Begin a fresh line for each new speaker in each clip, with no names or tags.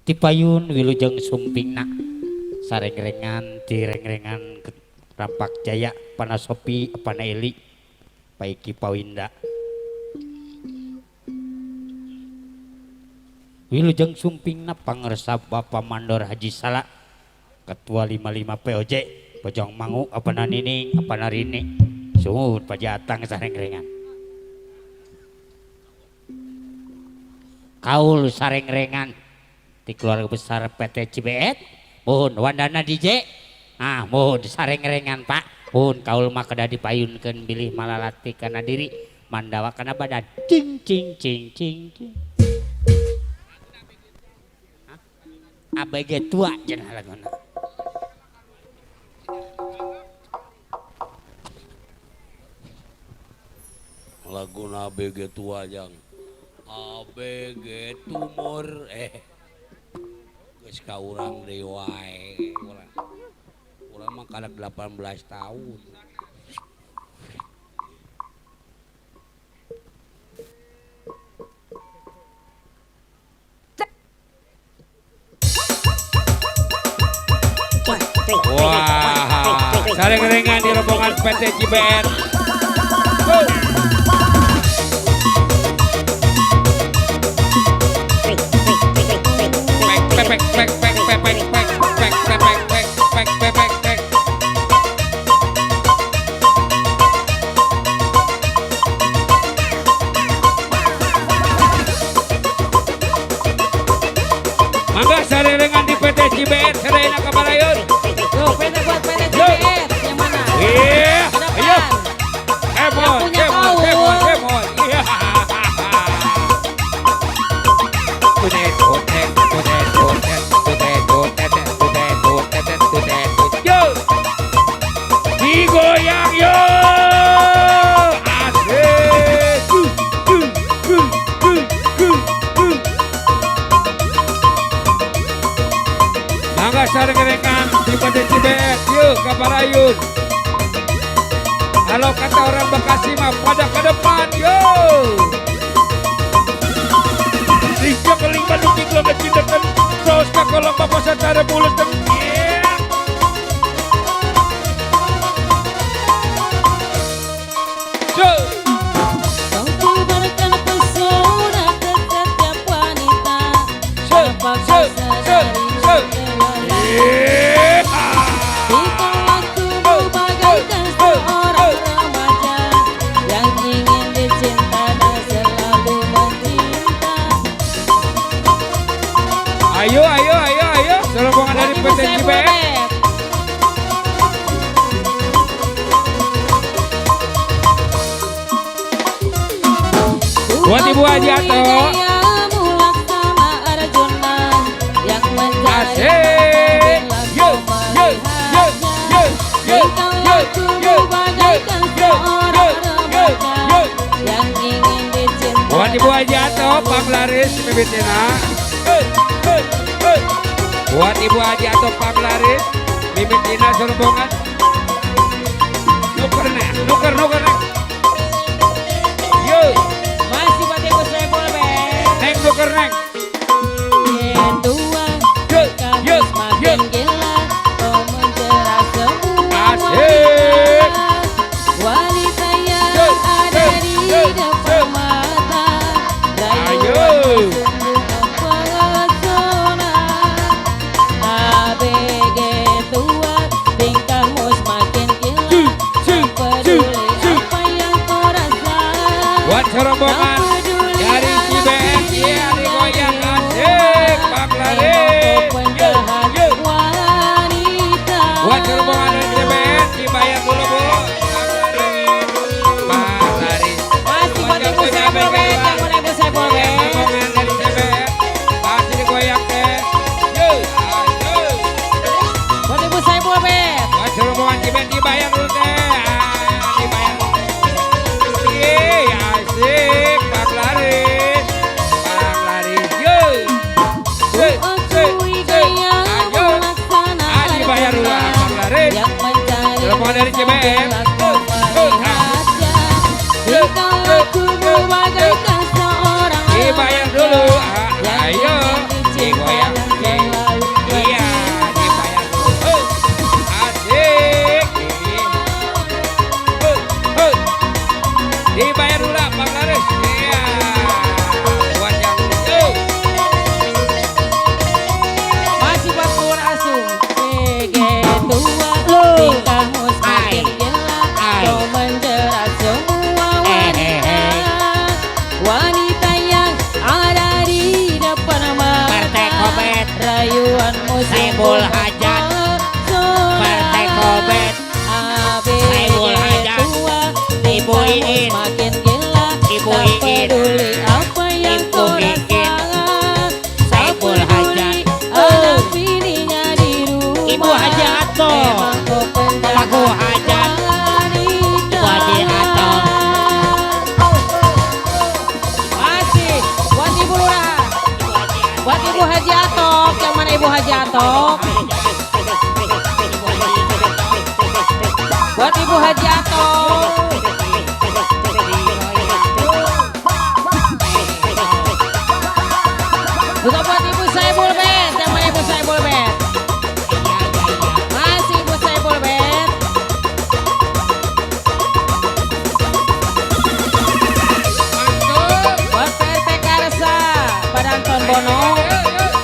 Tipayun wilujeng sumpingna sarengrengan direngrengan Rampak Jaya Panasopi Panaeli Paiki Pawinda wilujeng sumpingna pangeresap Bapak Mandor Haji Sala Ketua 55 POJ Pojong Mangu apana nining apana rini suhun pajatang sarengrengan kaul sarengrengan di keluarga besar PT Cibeet mohon wandana DJ mohon sarengrengan Pak mohon kaul makada dipayunkeun bilih malalati kana diri mandawa kana badan cing cing cing cing cing ABG tua cenah laguna
laguna ABG tua jang ABG tumor geus ka urang deui wae urang mah kana 18 tahun wah sareng-rengan di rombongan PT Cibeet mangga sareng-rengan di PT Cibeet Serena Kabarayun.
Tuh, PT buat PT Cibeet yang mana?
Iya, ayo. Kemon. Iya. Yo. Digoyang yo. Mangga sareng-rengan di PT Cibeet yuk Kabarayun. Halo kata orang Bekasi mah pada ke depan yuk. Rijak keling Bandung Jiglo kecintakan terus ke kolong bapak secara mulus dan ayo rombongan dari PT Cibeet. Buat Ibu Haji Ato asik buat Ibu Haji Ato Panglaris Mibitina buat Ibu Haji Ato Panglaris Mibitina serombongan nuker nih yuk
Masih buat Ibu Saiful
neng nuker neng
Kamu semakin gila, kau mencerah semua
asik
wanita yang ada di depan mata.
ayo
Pesona ABG tua, tingkahmu semakin gila. Peduli apa yang kau rasa.
buat serombongan dari Cibeet ya digoyang asik Panglaris buat serombongan dari Cibeet dibayar dulu bu Panglaris
Masih buat Ibu Saiful Bet, yang mana Ibu Saiful Bet?
serombongan dari Cibeet masih digoyang teh yuk ayo
Buat Ibu Saiful Bet.
buat serombongan Cibeet dibayar dulu teh dibayar iya asik Panglaris yuk
Akui gayamu laksana
dibayar dulu Panglaris
yang mencari
serombongan dari Cibeet
jika lakumu bagaikan seorang
dibayar dulu ayo digoyang
rayuanmu
Saiful Hajat, Partai Kobet, Saiful Hajat, Ibu Iin,
makin gila,
Ibu
tak
Iin,
peduli apa yang
Ibu
kau
Iin,
rasakan.
Saiful
Tak peduli
Hajat,
anak bininya di rumah.
Ibu Haji Ato,
Memang kau
Mamaku Hajat, Ibu Haji Ato.
Masih buat Ibu Lurah, buat Ibu Haji Atok. Yang mana Ibu Haji Atok? Buat Ibu Haji Atok. Juga buat Ibu Saiful Bet. Yang mana Ibu Saiful Bet? Masih Ibu Saiful Bet. Buat PRT Karsa, Pak Anton Bono,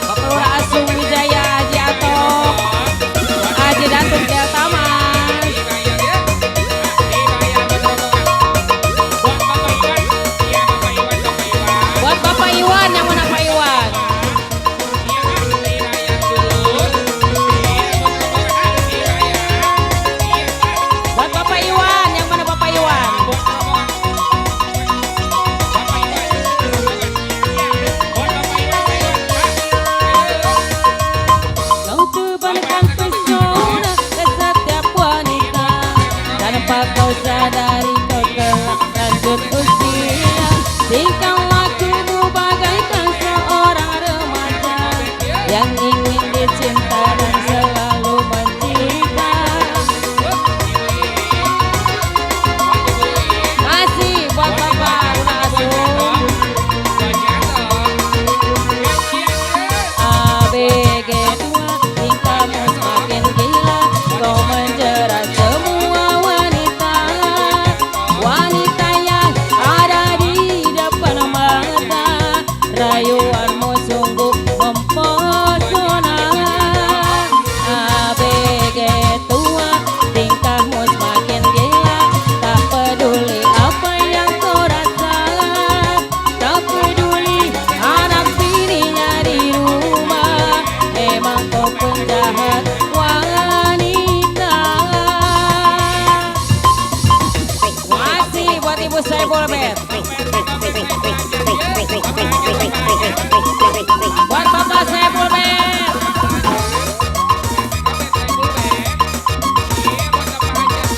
Pak Lurah Asung Wijaya Haji Atok, Haji Dantung Delta Mas. Buat Bapak Iwan, yang mana Pak Iwan? Buat Bapak Iwan, yang mana Bapak Iwan? Kau tebarkan pesona ke setiap wanita, tanpa kau sadari kau telah lanjut usia. Tingkah lakumu bagaikan seorang remaja yang ingin dicinta dan selalu mencinta. Masih buat Bapak Lurah Asung. ABG 2 tingkahmu semakin gila, kau menjerat semua wanita. Wanita yang ada di depan mata, rayuanmu sungguh mempesona. ABG 2 tingkahmu semakin gila, tak peduli apa yang kau rasakan. Tak peduli anak bininya di rumah, memang kau penjahat wanita. Masih buat Ibu Saiful Bet. Buat Bapak Saiful Bet.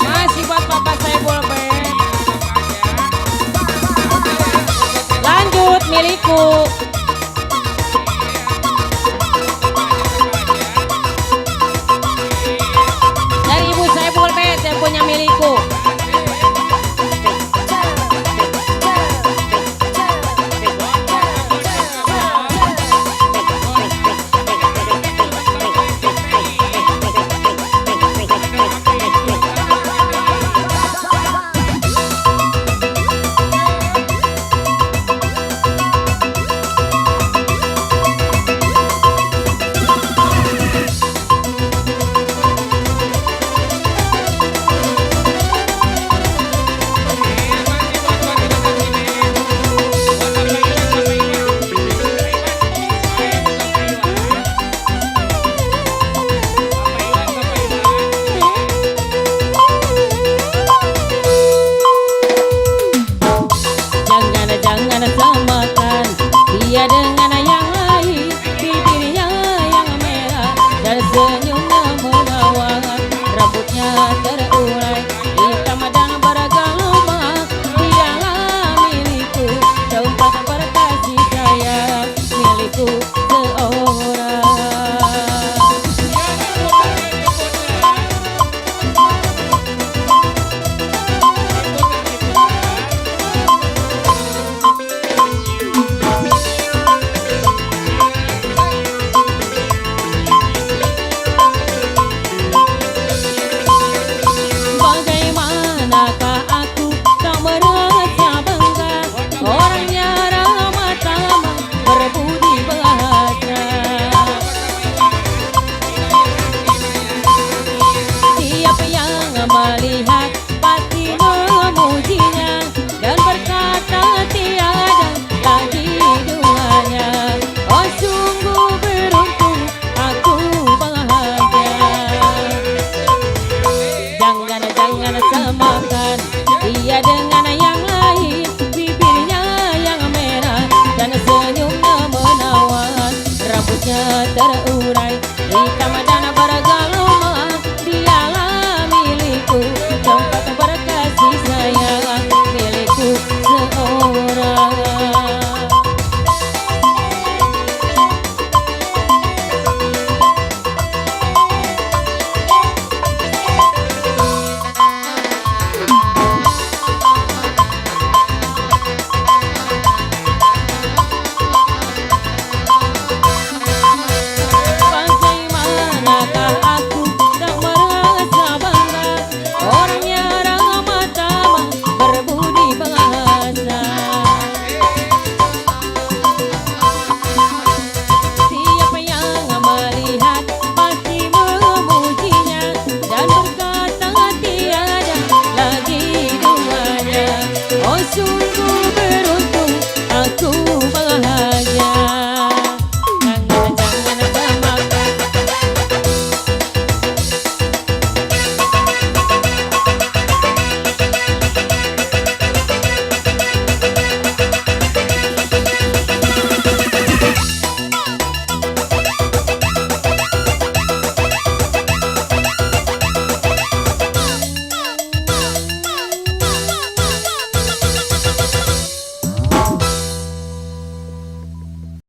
Masih buat Bapak Saiful Bet. Lanjut milikku. Dari Ibu Saiful Bet yang punya milikku. Jangan samakan dia dengan yang lain, bibirnya yang merah dan senyumnya menawan, rambutnya terurai hitam dan bergelombang. Dialah milikku, tempat berkasih sayang, milikku seorang. terurai di Ramadana bergelumang